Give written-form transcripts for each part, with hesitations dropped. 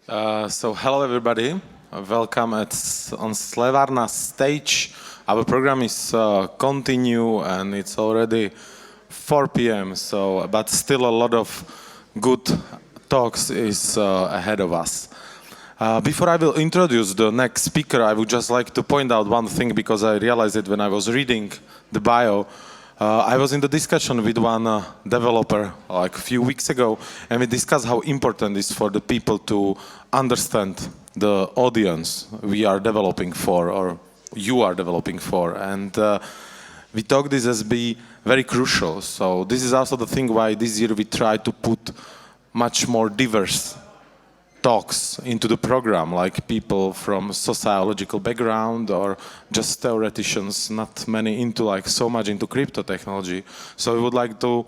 So hello everybody, welcome on Slevarna stage. Our program is continue and it's already 4 p.m. But still a lot of good talks is ahead of us. Before I will introduce the next speaker, I would just like to point out one thing because I realized it when I was reading the bio. I was in the discussion with one developer like a few weeks ago, and we discussed how important it is for the people to understand the audience we are developing for, or you are developing for. And we talked this as be very crucial. So this is also the thing why this year we try to put much more diverse talks into the program, like people from sociological background or just theoreticians, not many into like so much into crypto technology. So we would like to,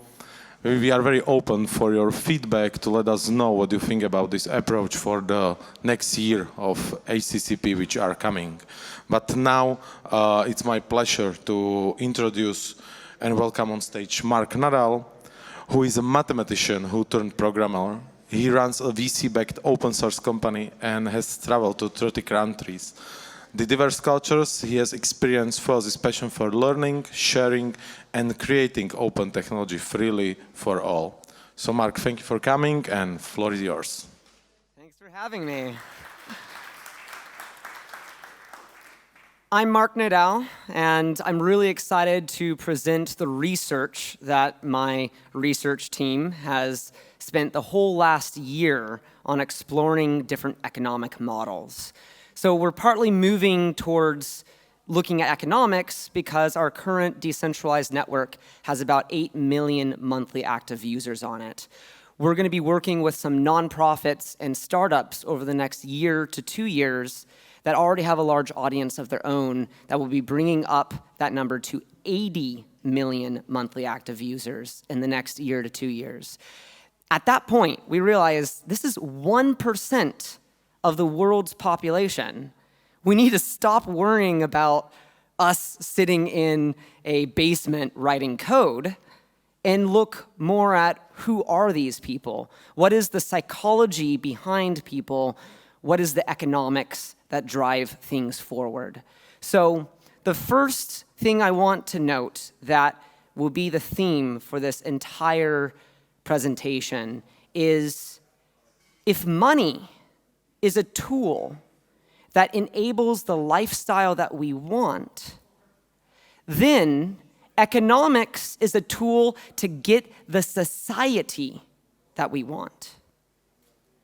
we are very open for your feedback to let us know what you think about this approach for the next year of ACCP which are coming. But now it's my pleasure to introduce and welcome on stage Mark Nadal, who is a mathematician who turned programmer. He runs a VC-backed open source company and has traveled to 30 countries. The diverse cultures he has experienced fuels his passion for learning, sharing, and creating open technology freely for all. So Mark, thank you for coming, and floor is yours. Thanks for having me. I'm Mark Nadal, and I'm really excited to present the research that my research team has spent the whole last year on exploring different economic models. So we're partly moving towards looking at economics because our current decentralized network has about 8 million monthly active users on it. We're going to be working with some nonprofits and startups over the next year to 2 years that already have a large audience of their own that will be bringing up that number to 80 million monthly active users in the next year to 2 years. At that point, we realize this is 1% of the world's population. We need to stop worrying about us sitting in a basement writing code and look more at who are these people? What is the psychology behind people? What is the economics that drive things forward? So the first thing I want to note that will be the theme for this entire presentation is if money is a tool that enables the lifestyle that we want, then economics is a tool to get the society that we want.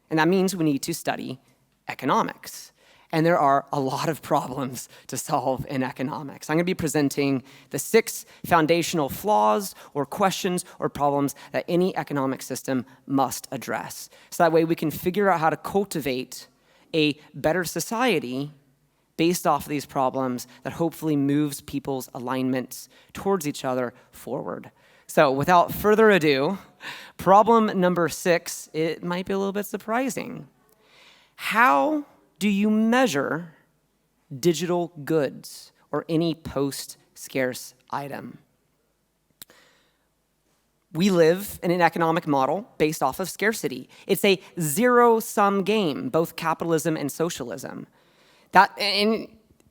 And that means we need to study economics. And there are a lot of problems to solve in economics. I'm going to be presenting the 6 foundational flaws or questions or problems that any economic system must address. So that way we can figure out how to cultivate a better society based off of these problems that hopefully moves people's alignments towards each other forward. So without further ado, problem number 6, it might be a little bit surprising. How do you measure digital goods or any post-scarce item? We live in an economic model based off of scarcity. It's a zero-sum game, both capitalism and socialism. And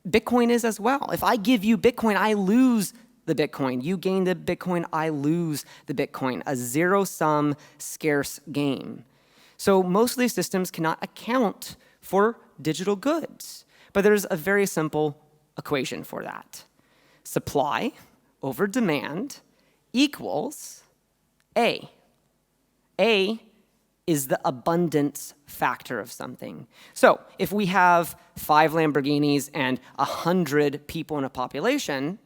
Bitcoin is as well. If I give you Bitcoin, I lose the Bitcoin. You gain the Bitcoin, I lose the Bitcoin. A zero-sum scarce game. So most of these systems cannot account for digital goods. But there's a very simple equation for that. Supply over demand equals A. A is the abundance factor of something. So if we have 5 Lamborghinis and 100 people in a population,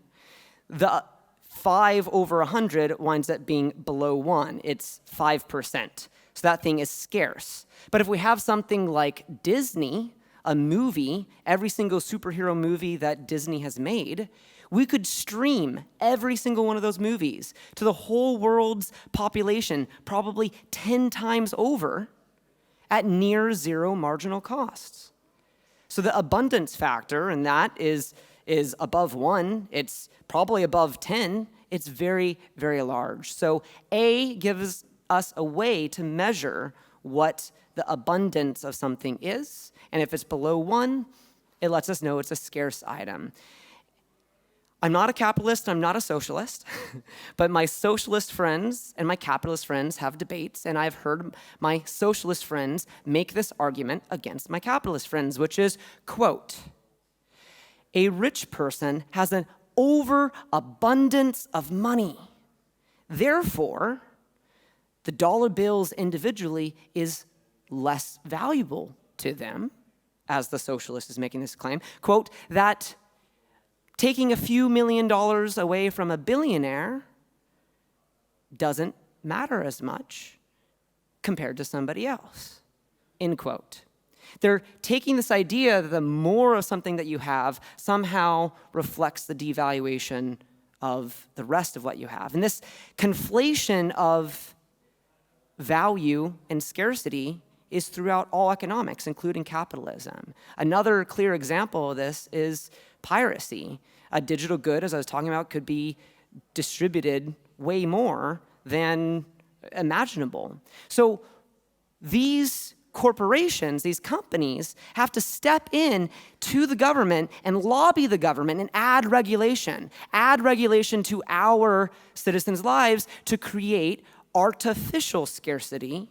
the 5 over 100 winds up being below 1. It's 5%. So that thing is scarce. But if we have something like Disney, a movie, every single superhero movie that Disney has made, we could stream every single one of those movies to the whole world's population, probably 10 times over, at near zero marginal costs. So the abundance factor in that is above 1. It's probably above 10. It's very, very large. So A gives us a way to measure what the abundance of something is. And if it's below 1, it lets us know it's a scarce item. I'm not a capitalist, I'm not a socialist, but my socialist friends and my capitalist friends have debates, and I've heard my socialist friends make this argument against my capitalist friends, which is, quote, a rich person has an overabundance of money. Therefore, the dollar bills individually is less valuable to them, as the socialist is making this claim, quote, that taking a few $1 million away from a billionaire doesn't matter as much compared to somebody else, end quote. They're taking this idea that the more of something that you have somehow reflects the devaluation of the rest of what you have. And this conflation of value and scarcity is throughout all economics, including capitalism. Another clear example of this is piracy. A digital good, as I was talking about, could be distributed way more than imaginable. So these corporations, these companies, have to step in to the government and lobby the government and add regulation to our citizens' lives to create artificial scarcity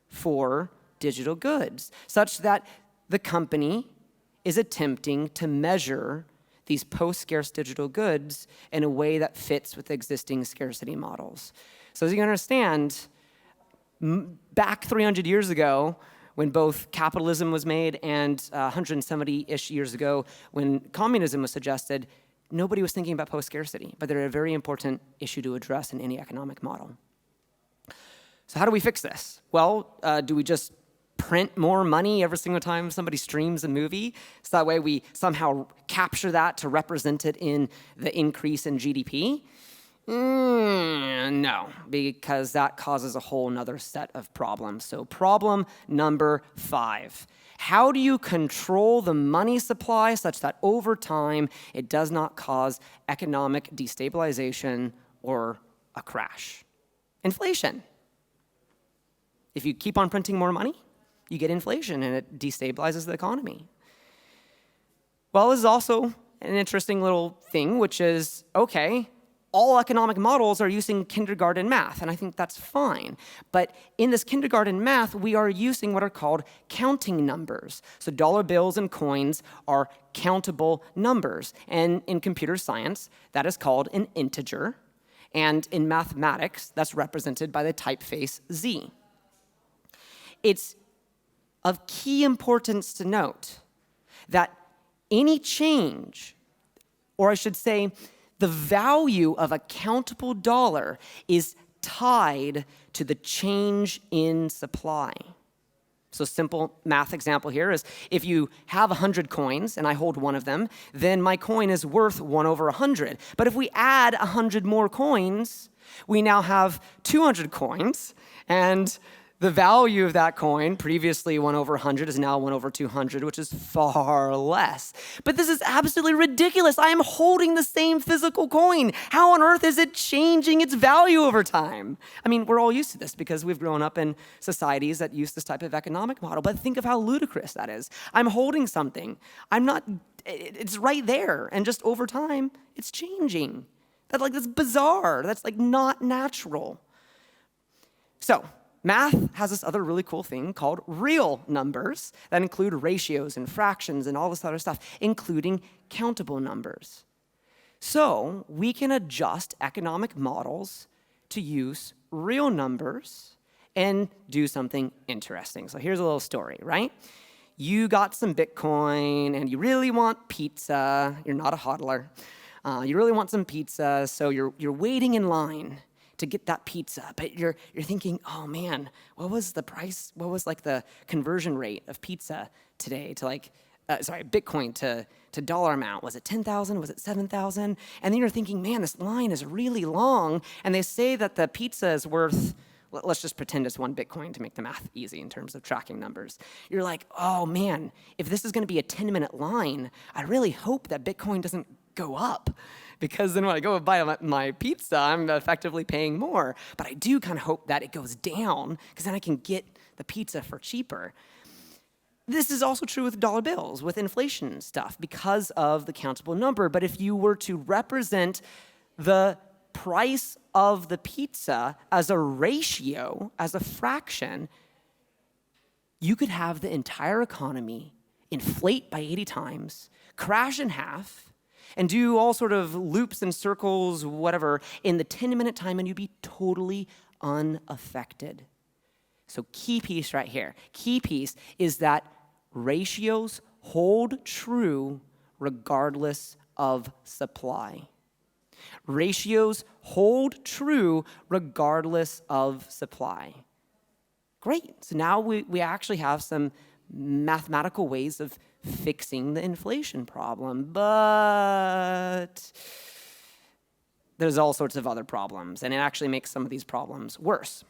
for digital goods, such that the company is attempting to measure these post-scarce digital goods in a way that fits with existing scarcity models. So as you can understand, back 300 years ago, when both capitalism was made and 170-ish years ago, when communism was suggested, nobody was thinking about post-scarcity, but they're a very important issue to address in any economic model. So how do we fix this? Well, do we just print more money every single time somebody streams a movie? So that way we somehow capture that to represent it in the increase in GDP? No, because that causes a whole nother set of problems. So problem number 5. How do you control the money supply such that over time it does not cause economic destabilization or a crash? Inflation. If you keep on printing more money, you get inflation and it destabilizes the economy. Well, this is also an interesting little thing, which is, okay, all economic models are using kindergarten math, and I think that's fine. But in this kindergarten math, we are using what are called counting numbers. So dollar bills and coins are countable numbers. And in computer science, that is called an integer. And in mathematics, that's represented by the typeface Z. It's of key importance to note that any change, or I should say, the value of a countable dollar is tied to the change in supply. So simple math example here is if you have 100 coins and I hold one of them, then my coin is worth 1 over 100. But if we add 100 more coins, we now have 200 coins, and the value of that coin, previously 1 over 100, is now 1 over 200, which is far less. But this is absolutely ridiculous. I am holding the same physical coin. How on earth is it changing its value over time? I mean, we're all used to this because we've grown up in societies that use this type of economic model, but think of how ludicrous that is. I'm holding something. It's right there, and just over time, it's changing. That's bizarre. That's not natural. So, math has this other really cool thing called real numbers that include ratios and fractions and all this other stuff, including countable numbers. So we can adjust economic models to use real numbers and do something interesting. So here's a little story, right? You got some Bitcoin and you really want pizza. You're not a hodler. You really want some pizza, so you're waiting in line to get that pizza, but you're thinking, oh man, what was the price? What was the conversion rate of pizza today to Bitcoin to dollar amount? Was it 10,000? Was it 7,000? And then you're thinking, man, this line is really long, and they say that the pizza is worth, let's just pretend it's 1 Bitcoin to make the math easy in terms of tracking numbers. You're like, oh man, if this is gonna be a 10-minute line, I really hope that Bitcoin doesn't go up, because then when I go and buy my pizza, I'm effectively paying more. But I do kind of hope that it goes down, because then I can get the pizza for cheaper. This is also true with dollar bills, with inflation stuff, because of the countable number. But if you were to represent the price of the pizza as a ratio, as a fraction, you could have the entire economy inflate by 80 times, crash in half, and do all sort of loops and circles, whatever, in the 10-minute time, and you'd be totally unaffected. So key piece right here. Key piece is that ratios hold true regardless of supply. Ratios hold true regardless of supply. Great. So now we actually have some mathematical ways of fixing the inflation problem, but there's all sorts of other problems, and it actually makes some of these problems worse.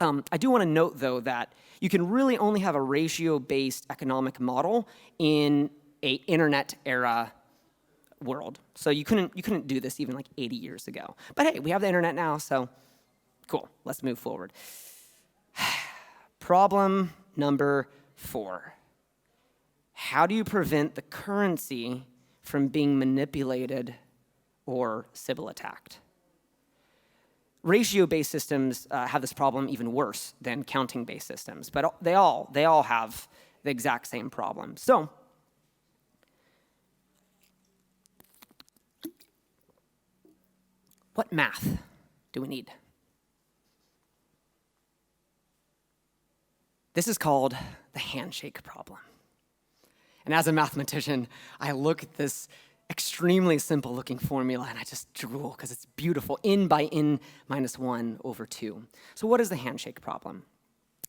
I do want to note, though, that you can really only have a ratio-based economic model in an internet-era world. So you couldn't do this even like 80 years ago. But hey, we have the internet now, so cool. Let's move forward. Problem number 4. How do you prevent the currency from being manipulated or Sybil attacked? Ratio-based systems have this problem even worse than counting-based systems, but they all have the exact same problem. So what math do we need? This is called the handshake problem. And as a mathematician, I look at this extremely simple looking formula and I just drool because it's beautiful. N by n minus 1 over 2. So what is the handshake problem?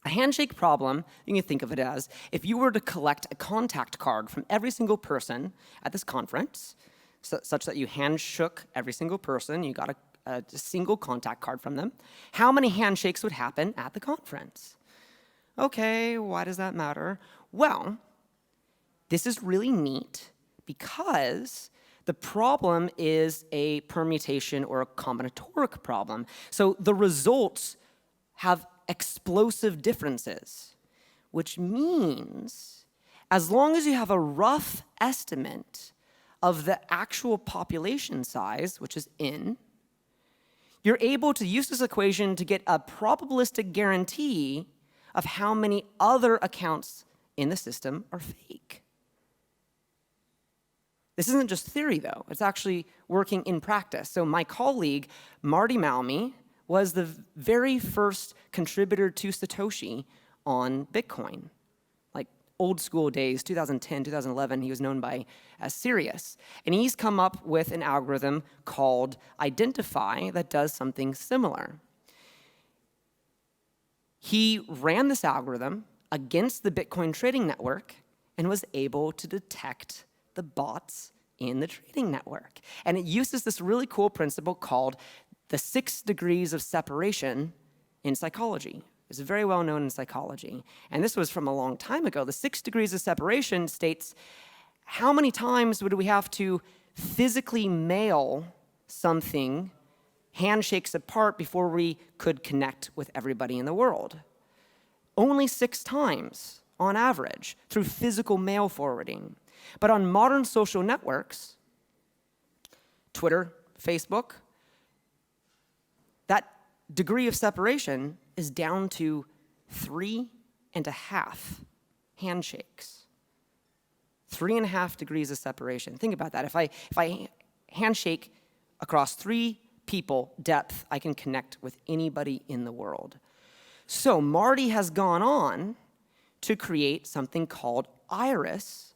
A handshake problem, you can think of it as if you were to collect a contact card from every single person at this conference, such that you handshook every single person, you got a single contact card from them, how many handshakes would happen at the conference? Okay, why does that matter? Well, this is really neat because the problem is a permutation or a combinatoric problem. So the results have explosive differences, which means as long as you have a rough estimate of the actual population size, which is n, you're able to use this equation to get a probabilistic guarantee of how many other accounts in the system are fake. This isn't just theory, though. It's actually working in practice. So my colleague, Marty Malmy, was the very first contributor to Satoshi on Bitcoin. Like old school days, 2010, 2011, he was known as Sirius. And he's come up with an algorithm called Identify that does something similar. He ran this algorithm against the Bitcoin trading network and was able to detect the bots in the trading network. And it uses this really cool principle called the 6 degrees of separation in psychology. It's very well known in psychology. And this was from a long time ago. The 6 degrees of separation states how many times would we have to physically mail something handshakes apart before we could connect with everybody in the world. Only 6 times on average through physical mail forwarding. But on modern social networks, Twitter, Facebook, that degree of separation is down to 3.5 handshakes. 3.5 degrees of separation. Think about that. If I handshake across 3 people depth, I can connect with anybody in the world. So Marty has gone on to create something called Iris,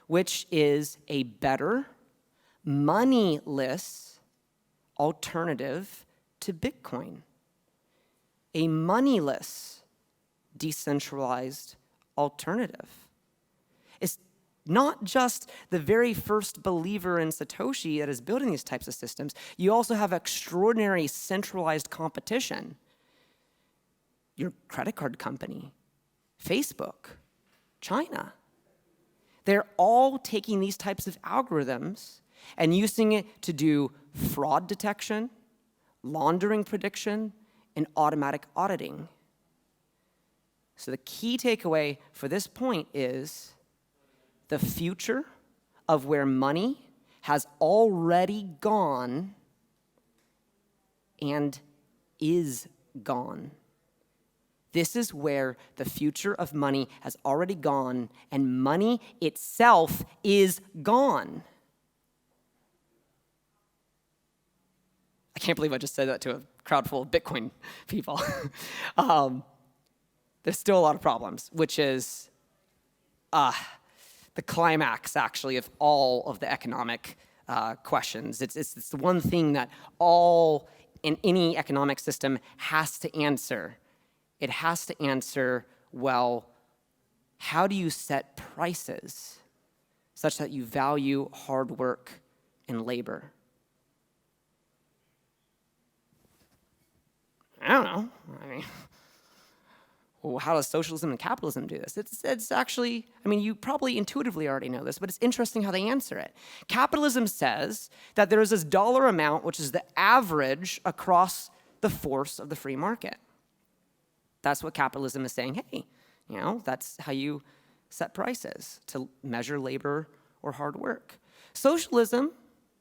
which is a better, moneyless alternative to Bitcoin. A moneyless, decentralized alternative. It's not just the very first believer in Satoshi that is building these types of systems. You also have extraordinary centralized competition. Your credit card company, Facebook, China. They're all taking these types of algorithms and using it to do fraud detection, laundering prediction, and automatic auditing. So the key takeaway for this point is the future of where money has already gone and is gone. This is where the future of money has already gone, and money itself is gone. I can't believe I just said that to a crowd full of Bitcoin people. There's still a lot of problems, which is the climax, actually, of all of the economic questions. It's the one thing that all in any economic system has to answer. It has to answer, well, how do you set prices such that you value hard work and labor? I don't know. I mean, well, how does socialism and capitalism do this? It's actually, I mean, you probably intuitively already know this, but it's interesting how they answer it. Capitalism says that there is this dollar amount, which is the average across the force of the free market. That's what capitalism is saying. Hey, you know, that's how you set prices, to measure labor or hard work. Socialism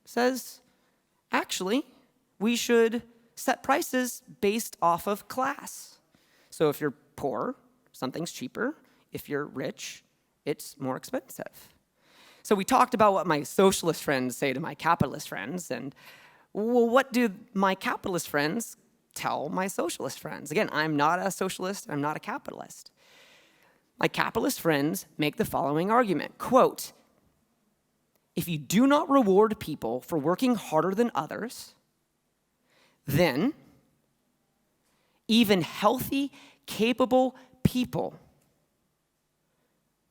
says, actually, we should set prices based off of class. So if you're poor, something's cheaper. If you're rich, it's more expensive. So we talked about what my socialist friends say to my capitalist friends, and well, what do my capitalist friends tell my socialist friends? Again, I'm not a socialist, I'm not a capitalist. My capitalist friends make the following argument, quote, if you do not reward people for working harder than others, then even healthy, capable people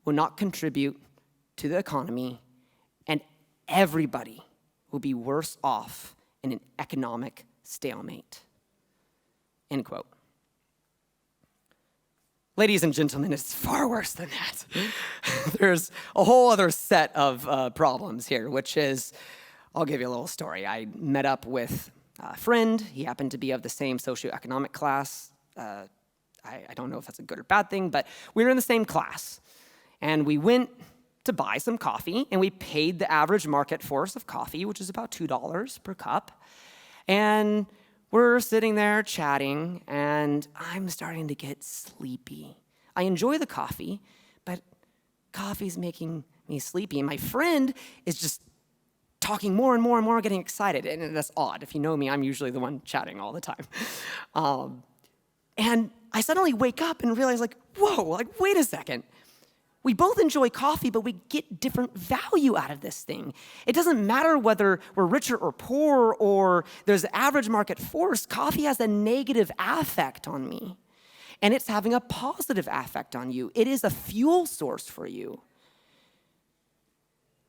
will not contribute to the economy, and everybody will be worse off in an economic stalemate. End quote. Ladies and gentlemen, it's far worse than that. There's a whole other set of problems here, which is, I'll give you a little story. I met up with a friend. He happened to be of the same socioeconomic class. I don't know if that's a good or bad thing, but we were in the same class. And we went to buy some coffee, and we paid the average market force of coffee, which is about $2 per cup. And we're sitting there chatting, and I'm starting to get sleepy. I enjoy the coffee, but coffee's making me sleepy. And my friend is just talking more and more and more, getting excited. And that's odd. If you know me, I'm usually the one chatting all the time. And I suddenly wake up and realize, like, whoa, like, wait a second. We both enjoy coffee, but we get different value out of this thing. It doesn't matter whether we're richer or poor or there's average market force. Coffee has a negative affect on me, and it's having a positive affect on you. It is a fuel source for you.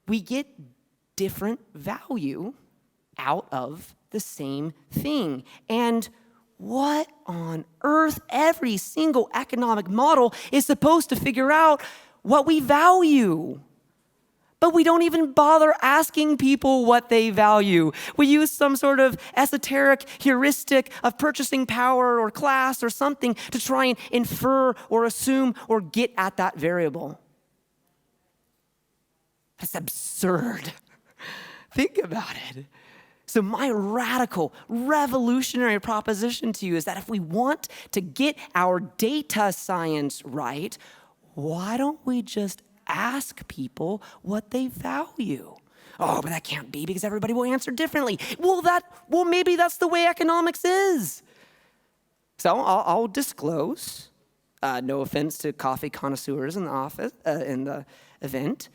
We get different value out of the same thing. And what on earth? Every single economic model is supposed to figure out what we value. But we don't even bother asking people what they value. We use some sort of esoteric heuristic of purchasing power or class or something to try and infer or assume or get at that variable. That's absurd. Think about it. So my radical, revolutionary proposition to you is that if we want to get our data science right, why don't we just ask people what they value? Oh, but that can't be because everybody will answer differently. Well, maybe that's the way economics is. So I'll disclose, no offense to coffee connoisseurs in the event,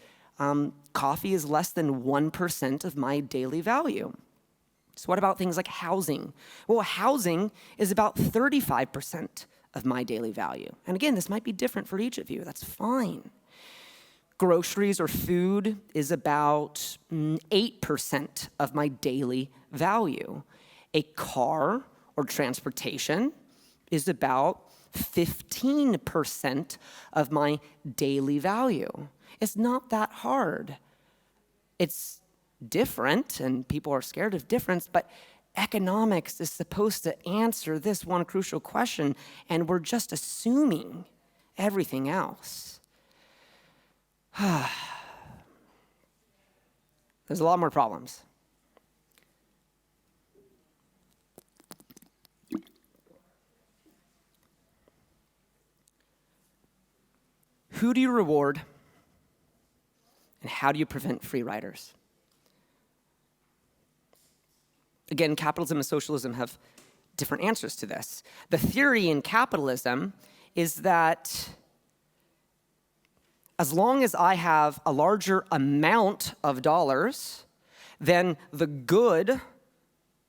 coffee is less than 1% of my daily value. So what about things like housing? Well, housing is about 35% of my daily value. And again, this might be different for each of you. That's fine. Groceries or food is about 8% of my daily value. A car or transportation is about 15% of my daily value. It's not that hard. It's different, and people are scared of difference, but economics is supposed to answer this one crucial question, and we're just assuming everything else. There's a lot more problems. Who do you reward, and how do you prevent free riders? Again, capitalism and socialism have different answers to this. The theory in capitalism is that as long as I have a larger amount of dollars than the good,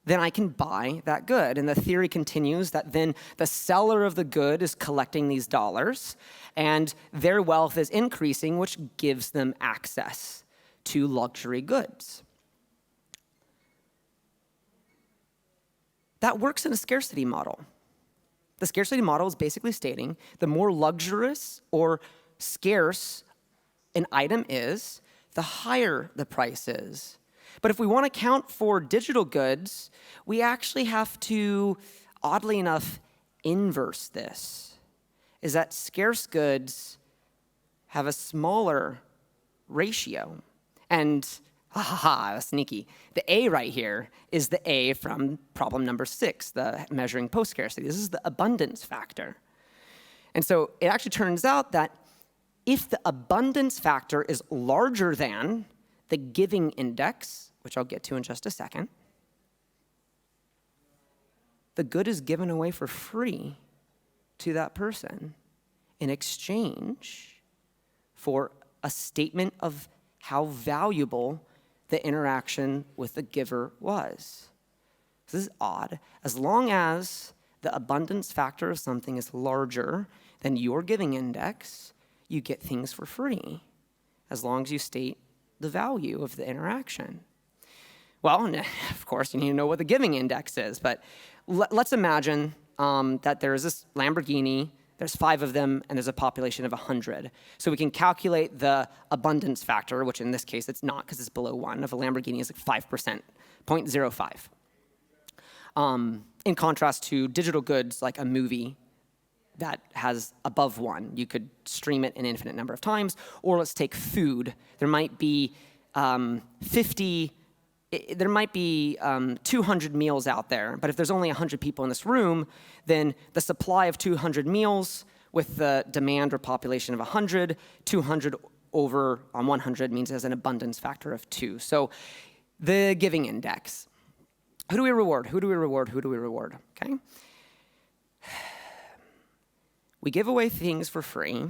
then I can buy that good. And the theory continues that then the seller of the good is collecting these dollars, and their wealth is increasing, which gives them access to luxury goods. That works in a scarcity model. The scarcity model is basically stating the more luxurious or scarce an item is, the higher the price is. But if we want to count for digital goods, we actually have to, oddly enough, inverse this. Is that scarce goods have a smaller ratio. And sneaky. The A right here is the A from problem number 6, the measuring post-scarcity. This is the abundance factor. And so it actually turns out that if the abundance factor is larger than the giving index, which I'll get to in just a second, the good is given away for free to that person in exchange for a statement of how valuable the interaction with the giver was. This is odd. As long as the abundance factor of something is larger than your giving index, you get things for free, as long as you state the value of the interaction. Well, of course, you need to know what the giving index is, but let's imagine that there is this Lamborghini, there's 5 of them, and there's a population of 100. So we can calculate the abundance factor, which in this case it's not because it's below 1, of a Lamborghini is like 5%, 0.05. In contrast to digital goods like a movie that has above 1. You could stream it an infinite number of times. Or let's take food. There might be 200 meals out there, but if there's only 100 people in this room, then the supply of 200 meals with the demand or population of 100, 200 over on 100 means there's an abundance factor of 2. So the giving index. Who do we reward? Who do we reward? Who do we reward? Okay. We give away things for free.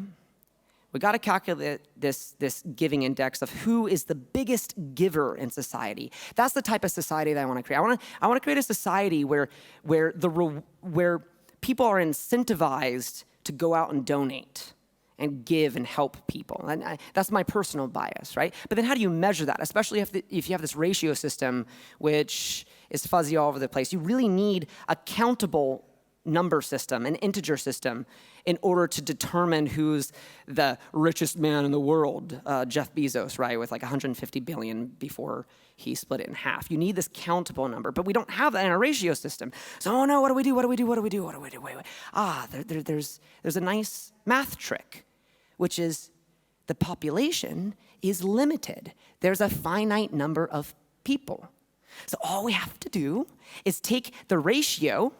We got to calculate this giving index of who is the biggest giver in society. That's the type of society that I want to create. I want to create a society where people are incentivized to go out and donate and give and help people. And that's my personal bias, right? But then how do you measure that? Especially if you have this ratio system, which is fuzzy all over the place. You really need a countable number system, an integer system, in order to determine who's the richest man in the world, Jeff Bezos, right, with like 150 billion before he split it in half. You need this countable number, but we don't have that in our ratio system. So, oh no, what do we do? What do we do? What do we do? What do we do? Wait. There's a nice math trick, which is the population is limited. There's a finite number of people. So all we have to do is take the ratio,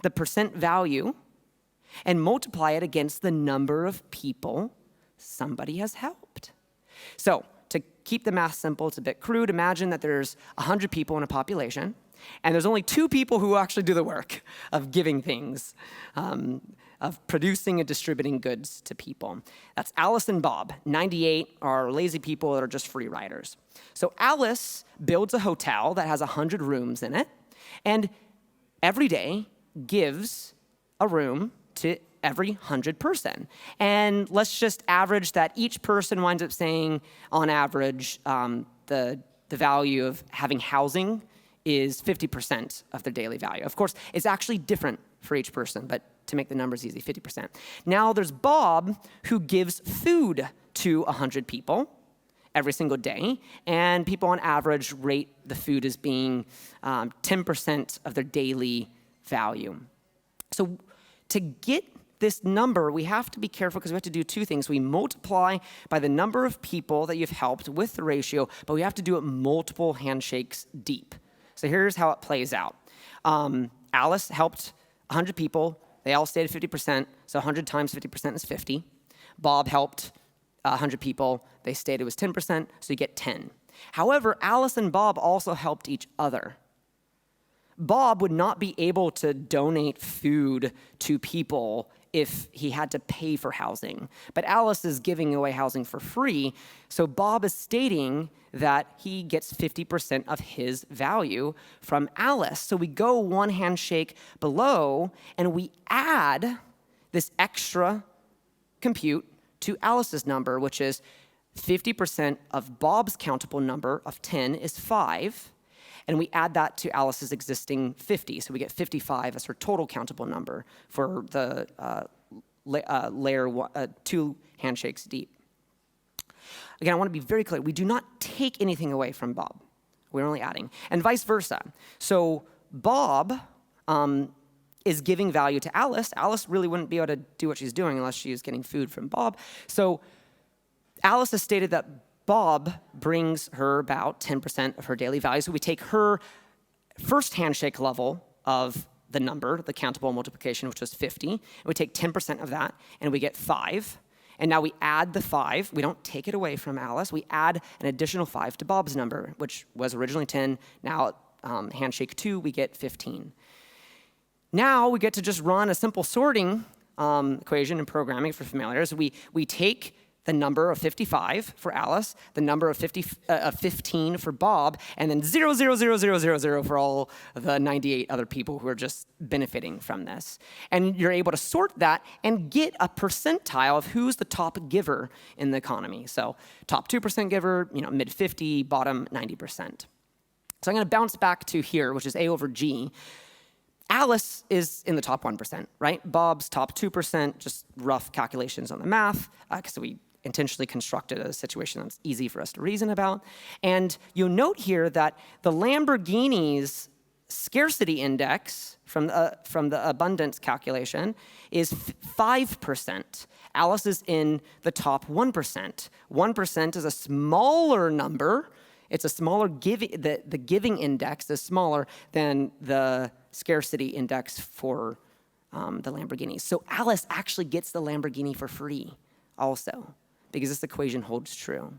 the percent value, and multiply it against the number of people somebody has helped. So to keep the math simple, it's a bit crude. Imagine that there's 100 people in a population, and there's only 2 people who actually do the work of giving things, of producing and distributing goods to people. That's Alice and Bob. 98 are lazy people that are just free riders. So Alice builds a hotel that has 100 rooms in it, and every day gives a room to every 100 person. And let's just average that each person winds up saying, on average, the value of having housing is 50% of their daily value. Of course, it's actually different for each person, but to make the numbers easy, 50%. Now there's Bob, who gives food to 100 people every single day, and people on average rate the food as being 10% of their daily value. So to get this number, we have to be careful because we have to do two things. We multiply by the number of people that you've helped with the ratio, but we have to do it multiple handshakes deep. So here's how it plays out. Alice helped 100 people. They all stayed at 50%, so 100 times 50% is 50. Bob helped 100 people. They stayed, it was 10%, so you get 10. However, Alice and Bob also helped each other. Bob would not be able to donate food to people if he had to pay for housing. But Alice is giving away housing for free, so Bob is stating that he gets 50% of his value from Alice. So we go one handshake below, and we add this extra compute to Alice's number, which is 50% of Bob's countable number of 10 is 5, and we add that to Alice's existing 50. So we get 55 as her total countable number for the layer 2 handshakes deep. Again, I want to be very clear. We do not take anything away from Bob. We're only adding. And vice versa. So Bob is giving value to Alice. Alice really wouldn't be able to do what she's doing unless she is getting food from Bob. So Alice has stated that Bob brings her about 10% of her daily value. So we take her first handshake level of the number, the countable multiplication, which was 50, and we take 10% of that, and we get 5. And now we add the 5. We don't take it away from Alice. We add an additional 5 to Bob's number, which was originally 10. Now, handshake 2, we get 15. Now we get to just run a simple sorting equation in programming for familiars. We take the number of 55 for Alice, the number of 15 for Bob, and then 0, 0, 0, 0, 0, 0 for all the 98 other people who are just benefiting from this. And you're able to sort that and get a percentile of who's the top giver in the economy. So top 2% giver, mid 50, bottom 90%. So I'm going to bounce back to here, which is A over G. Alice is in the top 1%, right? Bob's top 2%, just rough calculations on the math, because we intentionally constructed a situation that's easy for us to reason about. And you'll note here that the Lamborghini's scarcity index from the abundance calculation is 5%. Alice is in the top 1%. 1% is a smaller number. It's a smaller giving, the giving index is smaller than the scarcity index for the Lamborghini. So Alice actually gets the Lamborghini for free also, because this equation holds true.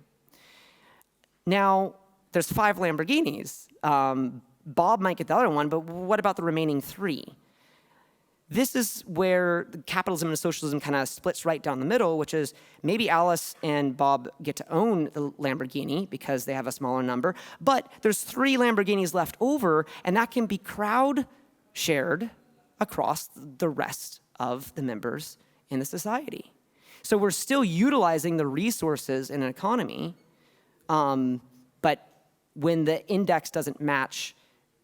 Now, there's 5 Lamborghinis. Bob might get the other one, but what about the remaining 3? This is where capitalism and socialism kind of splits right down the middle, which is maybe Alice and Bob get to own the Lamborghini because they have a smaller number, but there's 3 Lamborghinis left over, and that can be crowd shared across the rest of the members in the society. So we're still utilizing the resources in an economy, but when the index doesn't match,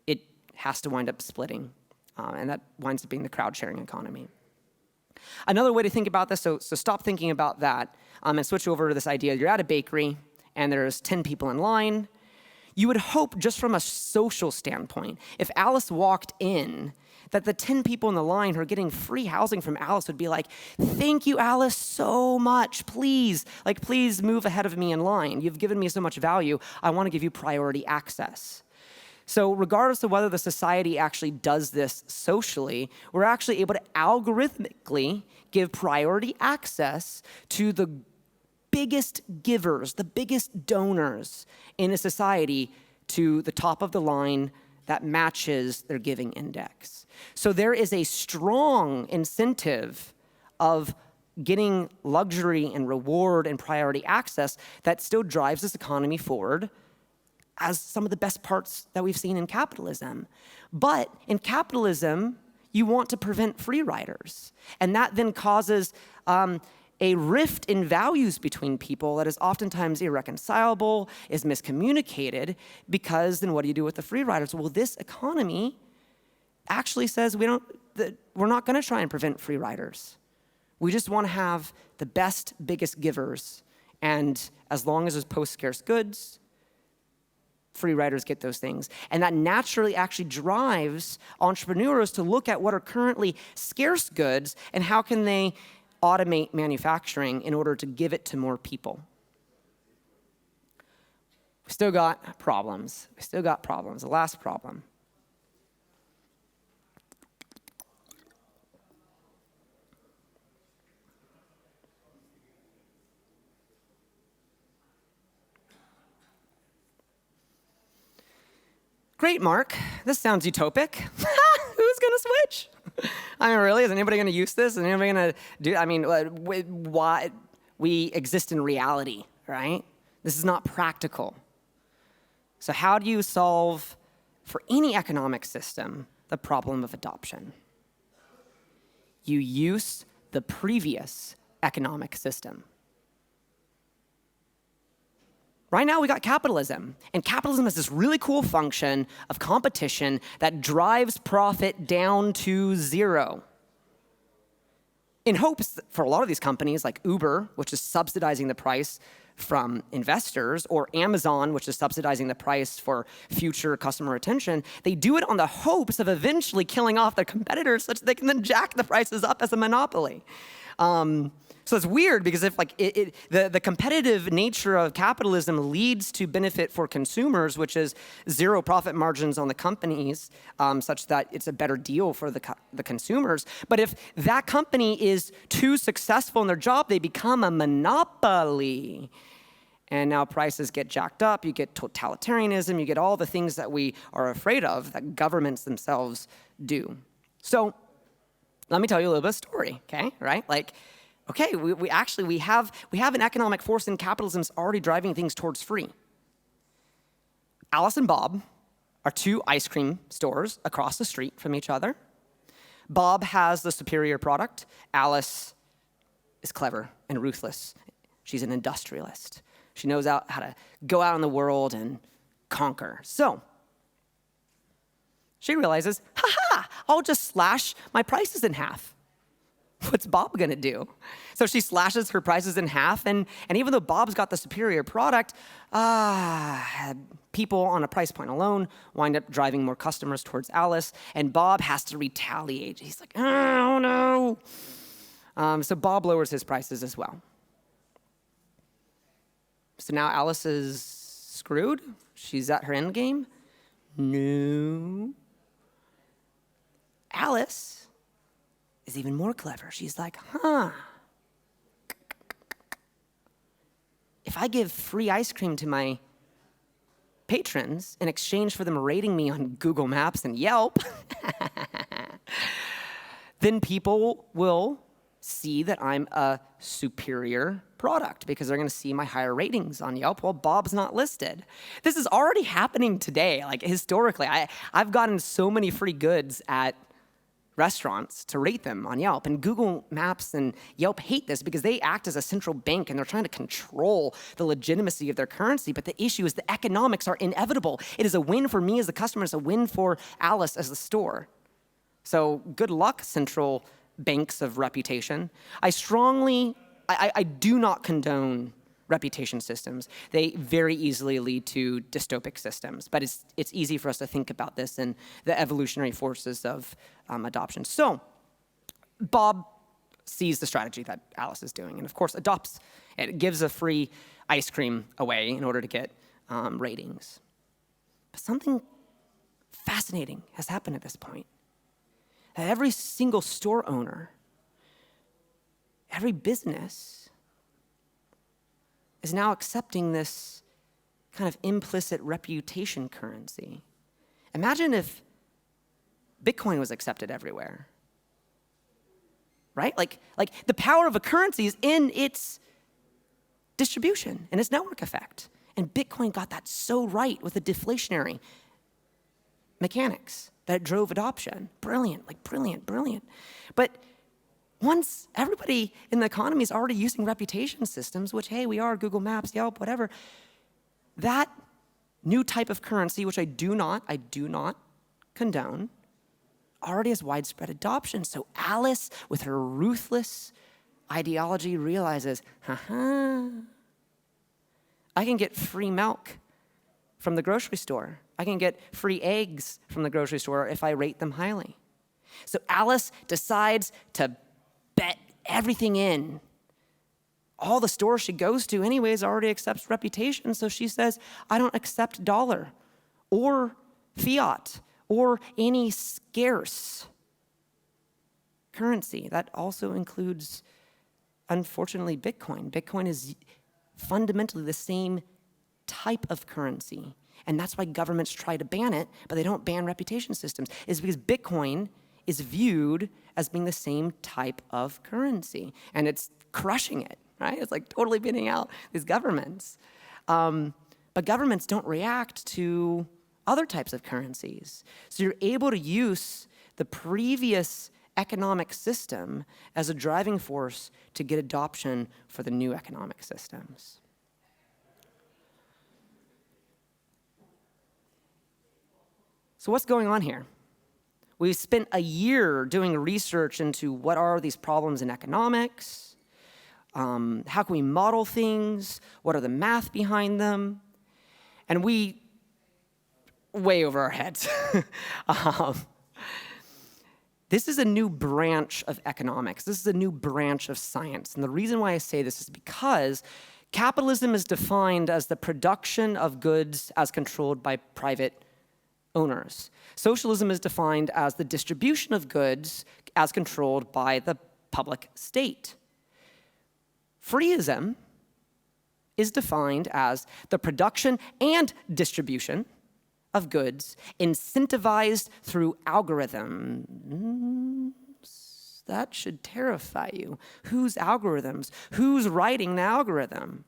it has to wind up splitting. And that winds up being the crowd-sharing economy. Another way to think about this, so stop thinking about that and switch over to this idea. You're at a bakery, and there's 10 people in line. You would hope, just from a social standpoint, if Alice walked in, that the 10 people in the line who are getting free housing from Alice would be like, thank you, Alice, so much. Please move ahead of me in line. You've given me so much value. I want to give you priority access. So regardless of whether the society actually does this socially, we're actually able to algorithmically give priority access to the biggest givers, the biggest donors in a society to the top of the line that matches their giving index. So there is a strong incentive of getting luxury and reward and priority access that still drives this economy forward as some of the best parts that we've seen in capitalism. But in capitalism, you want to prevent free riders. And that then causes a rift in values between people that is oftentimes irreconcilable, is miscommunicated, because then what do you do with the free riders? Well, this economy actually says we're not going to try and prevent free riders. We just want to have the best, biggest givers. And as long as there's post-scarce goods, free riders get those things. And that naturally actually drives entrepreneurs to look at what are currently scarce goods and how can they automate manufacturing in order to give it to more people. We still got problems. We still got problems. The last problem. Great, Mark. This sounds utopic. Who's going to switch? I mean, really? Is anybody going to use this? Is anybody going to do? I mean, why we exist in reality, right? This is not practical. So how do you solve, for any economic system, the problem of adoption? You use the previous economic system. Right now, we got capitalism. And capitalism has this really cool function of competition that drives profit down to zero. In hopes for a lot of these companies, like Uber, which is subsidizing the price from investors, or Amazon, which is subsidizing the price for future customer retention, they do it on the hopes of eventually killing off their competitors such that they can then jack the prices up as a monopoly. So it's weird because if the competitive nature of capitalism leads to benefit for consumers, which is zero profit margins on the companies, such that it's a better deal for the consumers. But if that company is too successful in their job, they become a monopoly. And now prices get jacked up, you get totalitarianism, you get all the things that we are afraid of that governments themselves do. So let me tell you a little bit of story, okay, right? Okay, we have an economic force in capitalism that's already driving things towards free. Alice and Bob are two ice cream stores across the street from each other. Bob has the superior product. Alice is clever and ruthless. She's an industrialist. She knows how to go out in the world and conquer. So she realizes, I'll just slash my prices in half. What's Bob gonna do? So she slashes her prices in half, and even though Bob's got the superior product, people on a price point alone wind up driving more customers towards Alice, and Bob has to retaliate. He's like, oh no. So Bob lowers his prices as well. So now Alice is screwed? She's at her end game? No. Alice is even more clever. She's like, if I give free ice cream to my patrons in exchange for them rating me on Google Maps and Yelp, then people will see that I'm a superior product because they're going to see my higher ratings on Yelp while Bob's not listed. This is already happening today. Like historically, I've gotten so many free goods at restaurants to rate them on Yelp. And Google Maps and Yelp hate this because they act as a central bank and they're trying to control the legitimacy of their currency. But the issue is the economics are inevitable. It is a win for me as the customer. It's a win for Alice as the store. So good luck, central banks of reputation. I do not condone reputation systems. They very easily lead to dystopic systems, but it's easy for us to think about this and the evolutionary forces of adoption. So Bob sees the strategy that Alice is doing and of course adopts it. It gives a free ice cream away in order to get ratings. But something fascinating has happened at this point. Every single store owner, every business is now accepting this kind of implicit reputation currency. Imagine if Bitcoin was accepted everywhere, right? Like the power of a currency is in its distribution and its network effect. And Bitcoin got that so right with the deflationary mechanics that drove adoption. Brilliant, brilliant. But once everybody in the economy is already using reputation systems, which, hey, we are Google Maps, Yelp, whatever, that new type of currency, which I do not condone, already has widespread adoption. So Alice, with her ruthless ideology, realizes, I can get free milk from the grocery store. I can get free eggs from the grocery store if I rate them highly. So Alice decides to bet everything in. All the stores she goes to anyways already accepts reputation, so she says, I don't accept dollar or fiat or any scarce currency. That also includes, unfortunately, Bitcoin. Bitcoin is fundamentally the same type of currency. And that's why governments try to ban it, but they don't ban reputation systems, is because Bitcoin is viewed as being the same type of currency. And it's crushing it, right? It's like totally beating out these governments. But governments don't react to other types of currencies. So you're able to use the previous economic system as a driving force to get adoption for the new economic systems. So what's going on here? We've spent a year doing research into what are these problems in economics, how can we model things, what are the math behind them, and we, way over our heads. This is a new branch of economics. This is a new branch of science. And the reason why I say this is because capitalism is defined as the production of goods as controlled by private owners. Socialism is defined as the distribution of goods as controlled by the public state. FreeISM is defined as the production and distribution of goods incentivized through algorithms. That should terrify you. Whose algorithms? Who's writing the algorithm?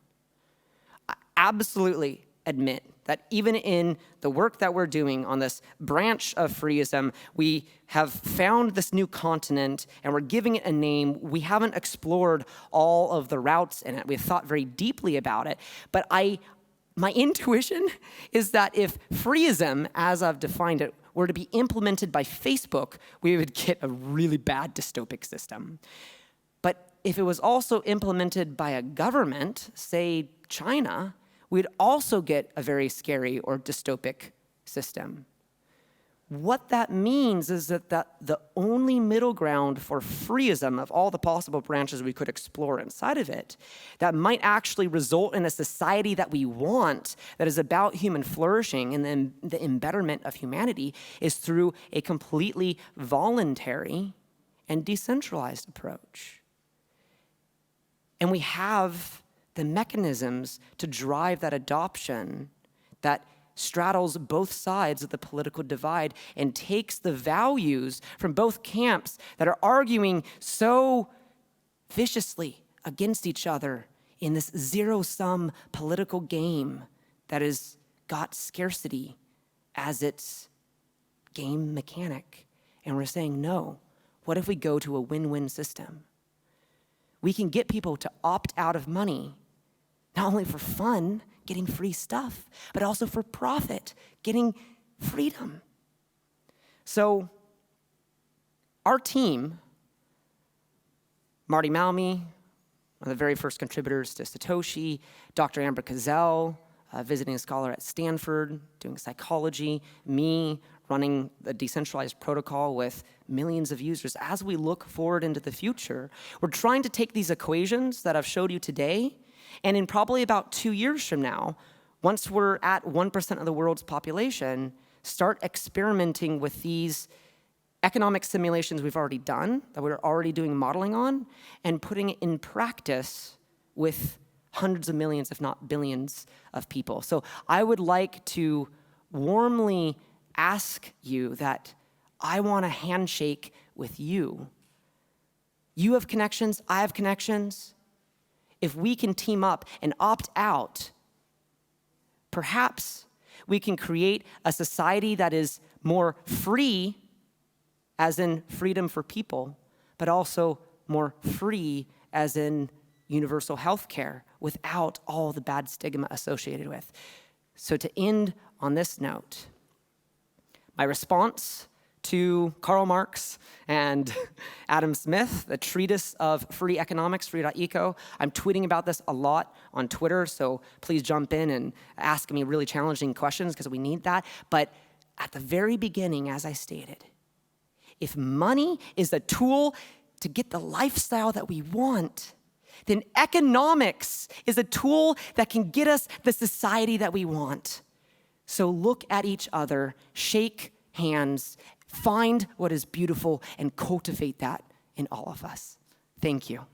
I absolutely admit that even in the work that we're doing on this branch of FreeISM, we have found this new continent and we're giving it a name. We haven't explored all of the routes in it. We've thought very deeply about it. But my intuition is that if FreeISM, as I've defined it, were to be implemented by Facebook, we would get a really bad dystopic system. But if it was also implemented by a government, say China, we'd also get a very scary or dystopic system. What that means is that the only middle ground for FreeISM of all the possible branches we could explore inside of it, that might actually result in a society that we want, that is about human flourishing and then the embetterment of humanity, is through a completely voluntary and decentralized approach. And we have the mechanisms to drive that adoption that straddles both sides of the political divide and takes the values from both camps that are arguing so viciously against each other in this zero-sum political game that has got scarcity as its game mechanic. And we're saying, no, what if we go to a win-win system? We can get people to opt out of money, not only for fun, getting free stuff, but also for profit, getting freedom. So our team, Marty Malmy, one of the very first contributors to Satoshi, Dr. Amber Cazell, visiting a scholar at Stanford, doing psychology, me running a decentralized protocol with millions of users. As we look forward into the future, we're trying to take these equations that I've showed you today, and in probably about 2 years from now, once we're at 1% of the world's population, start experimenting with these economic simulations we've already done, that we're already doing modeling on, and putting it in practice with hundreds of millions, if not billions, of people. So I would like to warmly ask you that I want a handshake with you. You have connections, I have connections. If we can team up and opt out, perhaps we can create a society that is more free, as in freedom for people, but also more free, as in universal health care, without all the bad stigma associated with. So to end on this note, my response to Karl Marx and Adam Smith, the treatise of free economics, free.eco. I'm tweeting about this a lot on Twitter, so please jump in and ask me really challenging questions because we need that. But at the very beginning, as I stated, if money is a tool to get the lifestyle that we want, then economics is a tool that can get us the society that we want. So look at each other, shake hands, find what is beautiful, and cultivate that in all of us. Thank you.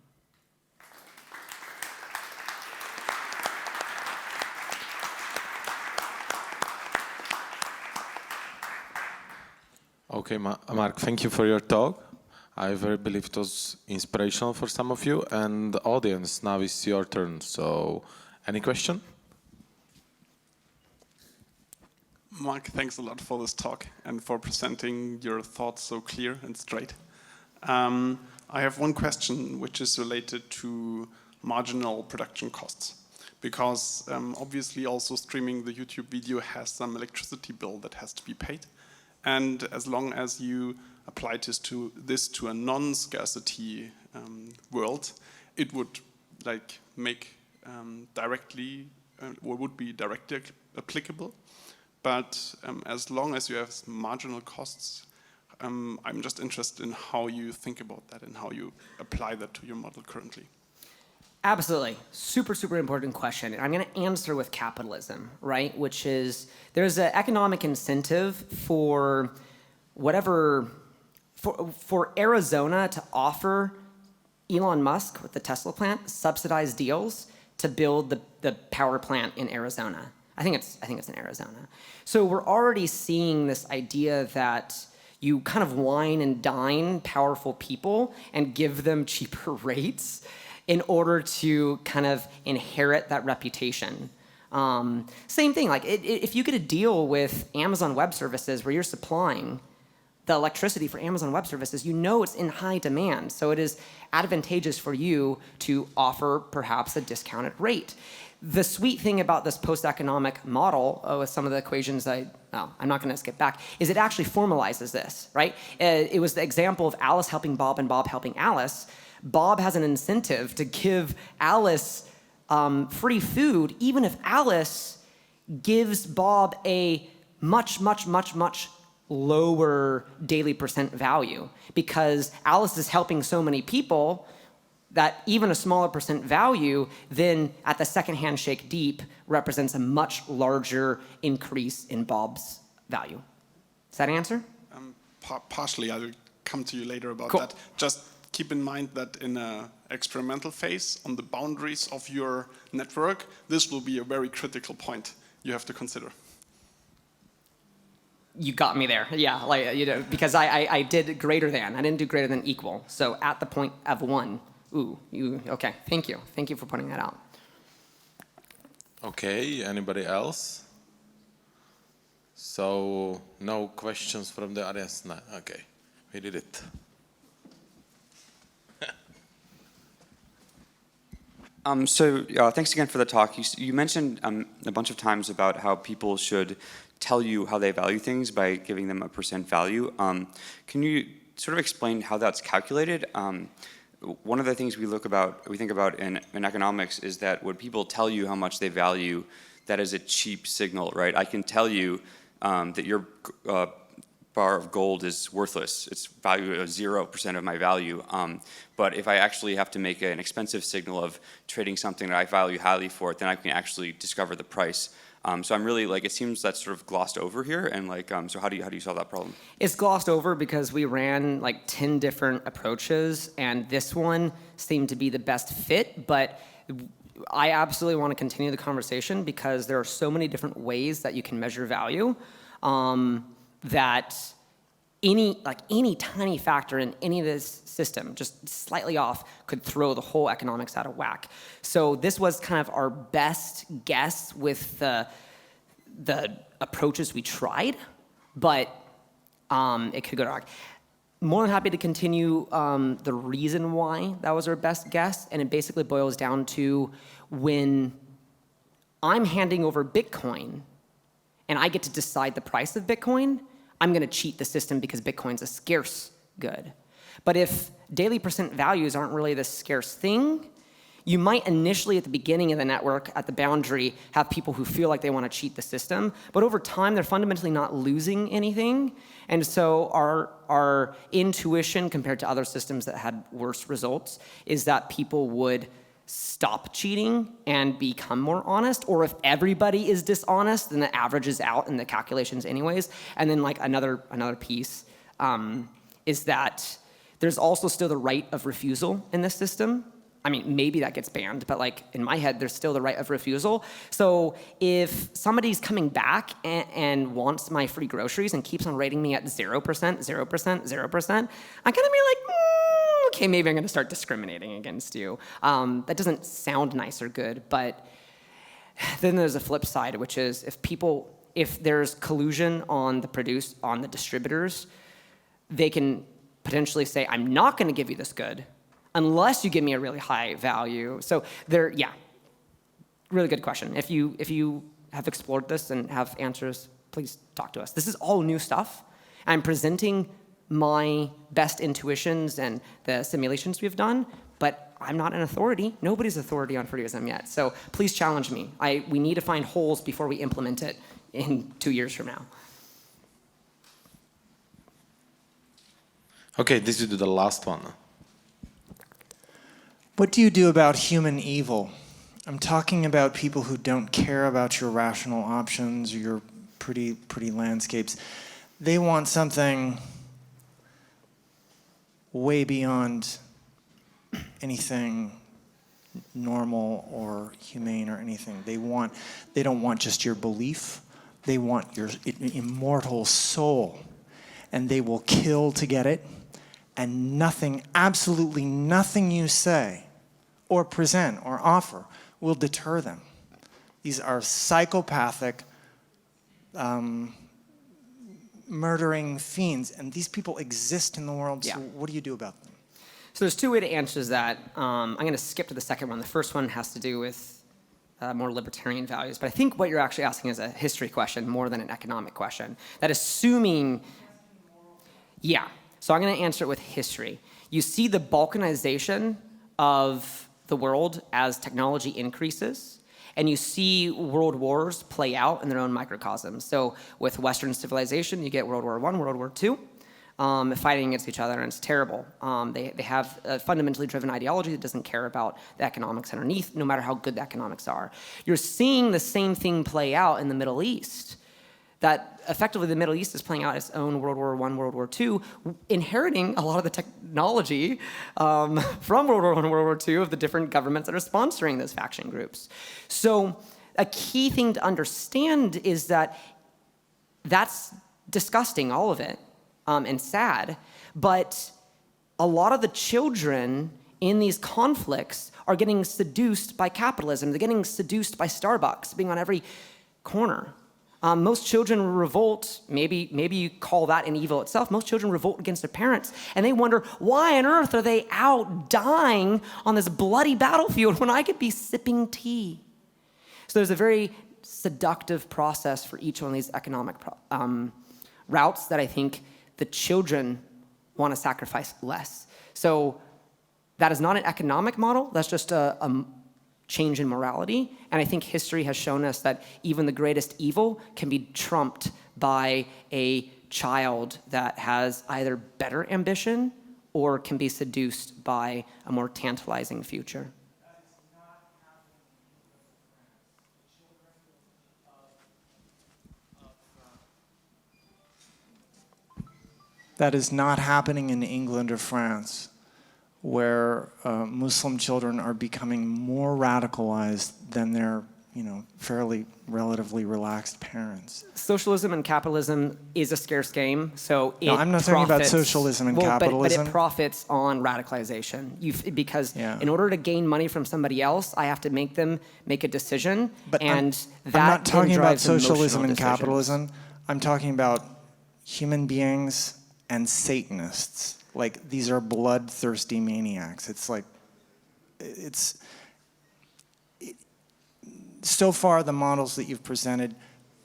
Okay, Mark, thank you for your talk. I very believe it was inspirational for some of you. And the audience, now is your turn. So, any question? Mark, thanks a lot for this talk and for presenting your thoughts so clear and straight. I have one question which is related to marginal production costs. Because obviously also streaming the YouTube video has some electricity bill that has to be paid. And as long as you apply this to a non-scarcity world, it would like make directly or would be directly applicable. But as long as you have marginal costs, I'm just interested in how you think about that and how you apply that to your model currently. Absolutely. Super, super important question. And I'm going to answer with capitalism, right? Which is there's an economic incentive for whatever, for Arizona to offer Elon Musk with the Tesla plant subsidized deals to build the power plant in Arizona. I think it's in Arizona. So we're already seeing this idea that you kind of wine and dine powerful people and give them cheaper rates in order to kind of inherit that reputation. Same thing, like if you get a deal with Amazon Web Services where you're supplying the electricity for Amazon Web Services, you know it's in high demand. So it is advantageous for you to offer perhaps a discounted rate. The sweet thing about this post-economic model with some of the equations I'm not going to skip back, is it actually formalizes this, right? It was the example of Alice helping Bob and Bob helping Alice. Bob has an incentive to give Alice free food, even if Alice gives Bob a much, much, much, much lower daily percent value, because Alice is helping so many people that even a smaller percent value then at the second handshake deep represents a much larger increase in Bob's value. Does that answer? Partially, I will come to you later about Cool. that. Just keep in mind that in an experimental phase, on the boundaries of your network, this will be a very critical point you have to consider. You got me there, yeah, like, you know, because I did greater than. I didn't do greater than equal. So at the point of 1, okay, thank you. Thank you for pointing that out. Okay, anybody else? So, no questions from the audience? No, okay, we did it. Thanks again for the talk. You mentioned a bunch of times about how people should tell you how they value things by giving them a percent value. Can you sort of explain how that's calculated? One of the things we think about in economics is that when people tell you how much they value, that is a cheap signal, right? I can tell you that your bar of gold is worthless. It's valued at 0% of my value. But if I actually have to make an expensive signal of trading something that I value highly for it, then I can actually discover the price. So I'm really like, it seems that's sort of glossed over here, and like, so how do you solve that problem? It's glossed over because we ran like 10 different approaches, and this one seemed to be the best fit, but I absolutely want to continue the conversation because there are so many different ways that you can measure value that any tiny factor in any of this system, just slightly off, could throw the whole economics out of whack. So this was kind of our best guess with the approaches we tried, but it could go dark. More than happy to continue the reason why that was our best guess, and it basically boils down to when I'm handing over Bitcoin and I get to decide the price of Bitcoin, I'm going to cheat the system because Bitcoin's a scarce good. But if daily percent values aren't really the scarce thing, you might initially at the beginning of the network, at the boundary, have people who feel like they want to cheat the system, but over time they're fundamentally not losing anything. And so our intuition compared to other systems that had worse results is that people would stop cheating and become more honest, or if everybody is dishonest, then the average is out in the calculations anyways. And then like another piece is that there's also still the right of refusal in this system. I mean, maybe that gets banned, but like in my head, there's still the right of refusal. So if somebody's coming back and wants my free groceries and keeps on rating me at 0%, 0%, 0%, I'm gonna be like, okay, maybe I'm gonna start discriminating against you. That doesn't sound nice or good, but then there's a flip side, which is if there's collusion on the distributors, they can potentially say, I'm not gonna give you this good unless you give me a really high value. So really good question. If you have explored this and have answers, please talk to us. This is all new stuff. I'm presenting my best intuitions and the simulations we've done, but I'm not an authority. Nobody's authority on FreeISM yet. So please challenge me. We need to find holes before we implement it in 2 years from now. Okay, this is the last one. What do you do about human evil? I'm talking about people who don't care about your rational options or your pretty landscapes. They want something way beyond anything normal or humane or anything. They don't want just your belief. They want your immortal soul. And they will kill to get it. And nothing, absolutely nothing you say or present or offer will deter them. These are psychopathic, murdering fiends, and these people exist in the world, so what do you do about them? So there's two ways to answer that. I'm going to skip to the second one. The first one has to do with more libertarian values, but I think what you're actually asking is a history question more than an economic question. That assuming, so I'm going to answer it with history. You see the balkanization of the world as technology increases, and you see world wars play out in their own microcosms. So with Western civilization, you get World War I, World War II, fighting against each other, and it's terrible. They have a fundamentally driven ideology that doesn't care about the economics underneath, no matter how good the economics are. You're seeing the same thing play out in the Middle East, that effectively the Middle East is playing out its own World War I, World War II, inheriting a lot of the technology from World War I, World War II of the different governments that are sponsoring those faction groups. So a key thing to understand is that that's disgusting, all of it, and sad, but a lot of the children in these conflicts are getting seduced by capitalism. They're getting seduced by Starbucks being on every corner. Most children revolt, maybe you call that an evil itself, most children revolt against their parents, and they wonder, why on earth are they out dying on this bloody battlefield when I could be sipping tea? So there's a very seductive process for each one of these economic routes that I think the children want to sacrifice less. So that is not an economic model, that's just a change in morality, and I think history has shown us that even the greatest evil can be trumped by a child that has either better ambition or can be seduced by a more tantalizing future. That is not happening in England or France, where Muslim children are becoming more radicalized than their, fairly relatively relaxed parents. Socialism and capitalism is a scarce game, so it I'm not talking about socialism and capitalism. But it profits on radicalization. Because in order to gain money from somebody else, I have to make them make a decision, I'm not talking about socialism and capitalism. I'm talking about human beings and Satanists. Like, these are bloodthirsty maniacs. So far, the models that you've presented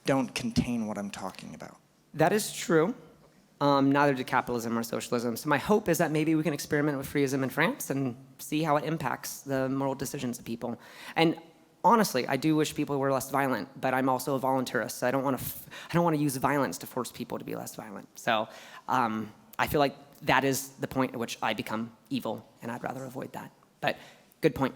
don't contain what I'm talking about. That is true. neither did capitalism or socialism. So my hope is that maybe we can experiment with FreeISM in France and see how it impacts the moral decisions of people. And honestly, I do wish people were less violent, but I'm also a voluntarist, so I don't want to use violence to force people to be less violent. So I feel like that is the point at which I become evil, and I'd rather avoid that. But good point.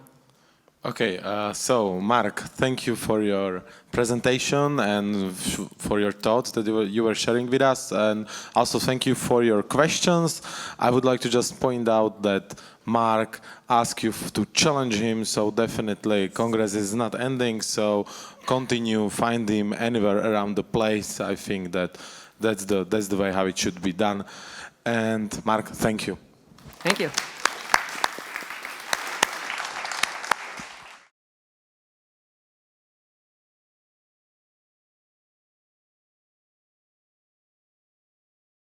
Okay, so Mark, thank you for your presentation and for your thoughts that you were sharing with us, and also thank you for your questions. I would like to just point out that Mark asked you to challenge him, so definitely Congress is not ending, so continue, find him anywhere around the place. I think that's the way how it should be done. And Mark, thank you. Thank you.